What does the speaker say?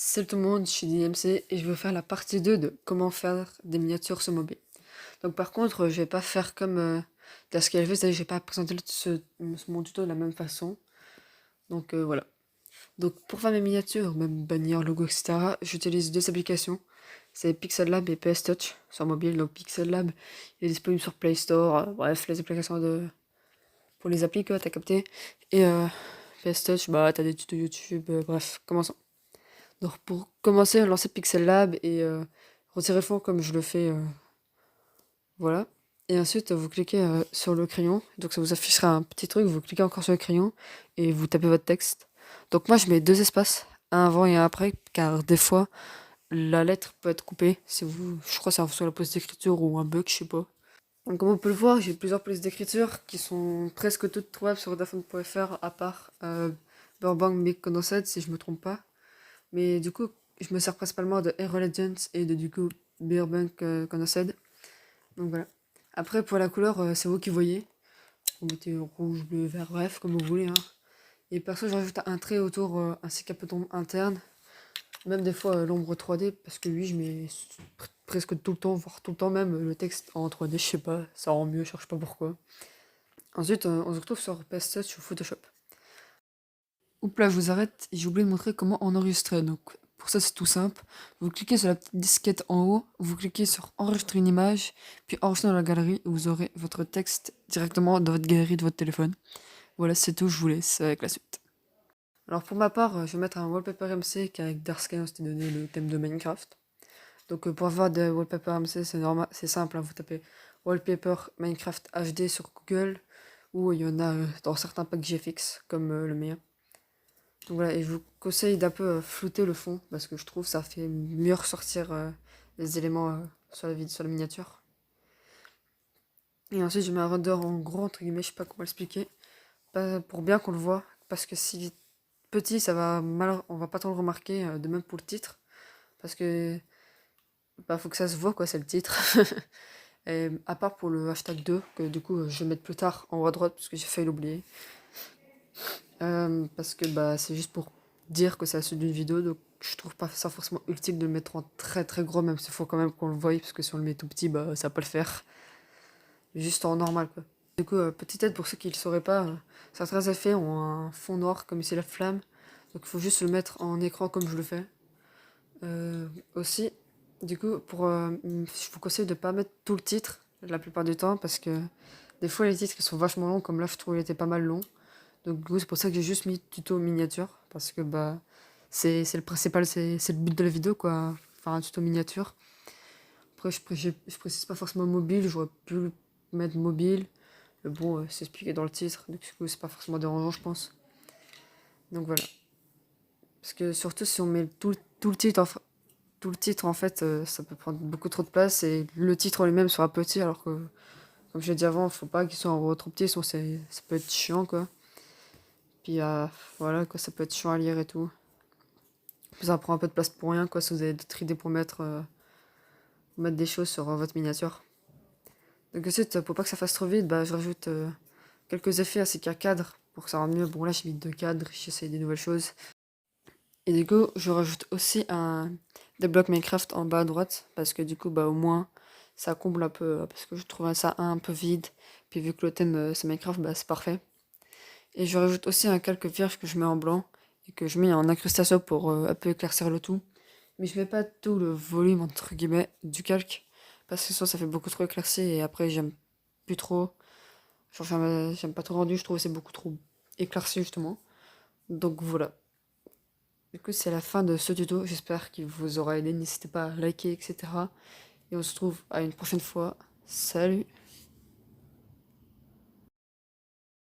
Salut tout le monde, je suis DMC et je vais faire la partie 2 de comment faire des miniatures sur mobile. Donc par contre, je vais pas faire comme ce qu'elle fait, c'est-à-dire que je vais pas présenter mon tuto de la même façon. Donc voilà. Donc pour faire mes miniatures, même bannières, logos, etc., j'utilise deux applications. C'est Pixel Lab et PS Touch sur mobile. Donc Pixel Lab il est disponible sur Play Store, bref, les applications pour les applis quoi, t'as capté. Et PS Touch, bah t'as des tutos YouTube, bref, commençons. Donc pour commencer, lancer Pixel Lab et retirer fond comme je le fais, voilà. Et ensuite, vous cliquez sur le crayon. Donc ça vous affichera un petit truc, vous cliquez encore sur le crayon et vous tapez votre texte. Donc moi, je mets deux espaces, un avant et un après, car des fois, la lettre peut être coupée. Si vous, je crois que c'est sur la police d'écriture ou un bug, je sais pas. Donc comme on peut le voir, j'ai plusieurs polices d'écriture qui sont presque toutes trouvables sur dafone.fr à part Burbank Big Condensed si je me trompe pas. Mais du coup, je me sers principalement de Hero Legends et de du coup Burbank Condensed. Donc voilà. Après, pour la couleur, c'est vous qui voyez. Vous mettez rouge, bleu, vert, bref, comme vous voulez. Hein. Et perso, je rajoute un trait autour ainsi qu'un peu d'ombre interne. Même des fois l'ombre 3D, parce que lui, je mets presque tout le temps, voire tout le temps même, le texte en 3D, je sais pas, ça rend mieux, je cherche pas pourquoi. Ensuite, on se retrouve sur PS Touch ou Photoshop. Oups là, je vous arrête, j'ai oublié de montrer comment enregistrer. Donc, pour ça, c'est tout simple. Vous cliquez sur la petite disquette en haut, vous cliquez sur enregistrer une image, puis enregistrer dans la galerie, et vous aurez votre texte directement dans votre galerie de votre téléphone. Voilà, c'est tout, je vous laisse avec la suite. Alors, pour ma part, je vais mettre un wallpaper MC qui avec Darksky, on s'était donné le thème de Minecraft. Donc, pour avoir des wallpaper MC, c'est normal, c'est simple, hein, vous tapez wallpaper Minecraft HD sur Google, ou il y en a dans certains packs GFX, comme le mien. Donc voilà, et je vous conseille d'un peu flouter le fond, parce que je trouve que ça fait mieux ressortir les éléments sur la miniature. Et ensuite, je mets un render en gros, entre guillemets, je sais pas comment l'expliquer, pour bien qu'on le voit, parce que si petit, ça va mal, on va pas trop le remarquer, de même pour le titre, parce que bah, faut que ça se voit, quoi, c'est le titre. Et à part pour le hashtag 2, que du coup, je vais mettre plus tard en haut à droite, parce que j'ai failli l'oublier. Parce que bah, c'est juste pour dire que c'est la suite d'une vidéo, donc je trouve pas ça forcément utile de le mettre en très très gros, même s'il faut quand même qu'on le voie, parce que si on le met tout petit, bah ça va pas le faire. Juste en normal quoi. Du coup, petite aide pour ceux qui le sauraient pas, certains effets ont un fond noir comme ici la flamme, donc il faut juste le mettre en écran comme je le fais. Aussi, du coup, je vous conseille de pas mettre tout le titre la plupart du temps, parce que des fois les titres ils sont vachement longs, comme là je trouve il était pas mal long. Donc du coup, c'est pour ça que j'ai juste mis tuto miniature, parce que bah c'est le principal, c'est le but de la vidéo quoi, faire un tuto miniature. Après je précise pas forcément mobile, j'aurais pu mettre mobile, mais bon c'est expliqué dans le titre, donc du coup c'est pas forcément dérangeant je pense. Donc voilà. Parce que surtout si on met tout le titre en fait, ça peut prendre beaucoup trop de place et le titre en lui-même sera petit alors que comme j'ai dit avant, faut pas qu'il soit en trop petit, sinon ça peut être chiant quoi. Puis voilà quoi, ça peut être chiant à lire et tout. Ça prend un peu de place pour rien, quoi, si vous avez d'autres idées pour mettre des choses sur votre miniature. Donc ensuite, pour pas que ça fasse trop vite, bah, je rajoute quelques effets ainsi qu'un cadre pour que ça rende mieux. Bon là, j'ai mis deux cadres, j'essaye des nouvelles choses. Et du coup, je rajoute aussi des blocs Minecraft en bas à droite, parce que du coup, bah, au moins, ça comble un peu, parce que je trouvais ça un peu vide. Puis vu que le thème c'est Minecraft, bah, c'est parfait. Et je rajoute aussi un calque vierge que je mets en blanc, et que je mets en incrustation pour un peu éclaircir le tout. Mais je mets pas tout le volume entre guillemets du calque parce que sinon ça fait beaucoup trop éclairci et après j'aime plus trop. Genre j'aime pas trop rendu, je trouve que c'est beaucoup trop éclairci justement. Donc voilà. Du coup c'est la fin de ce tuto, j'espère qu'il vous aura aidé, n'hésitez pas à liker etc. Et on se retrouve à une prochaine fois. Salut!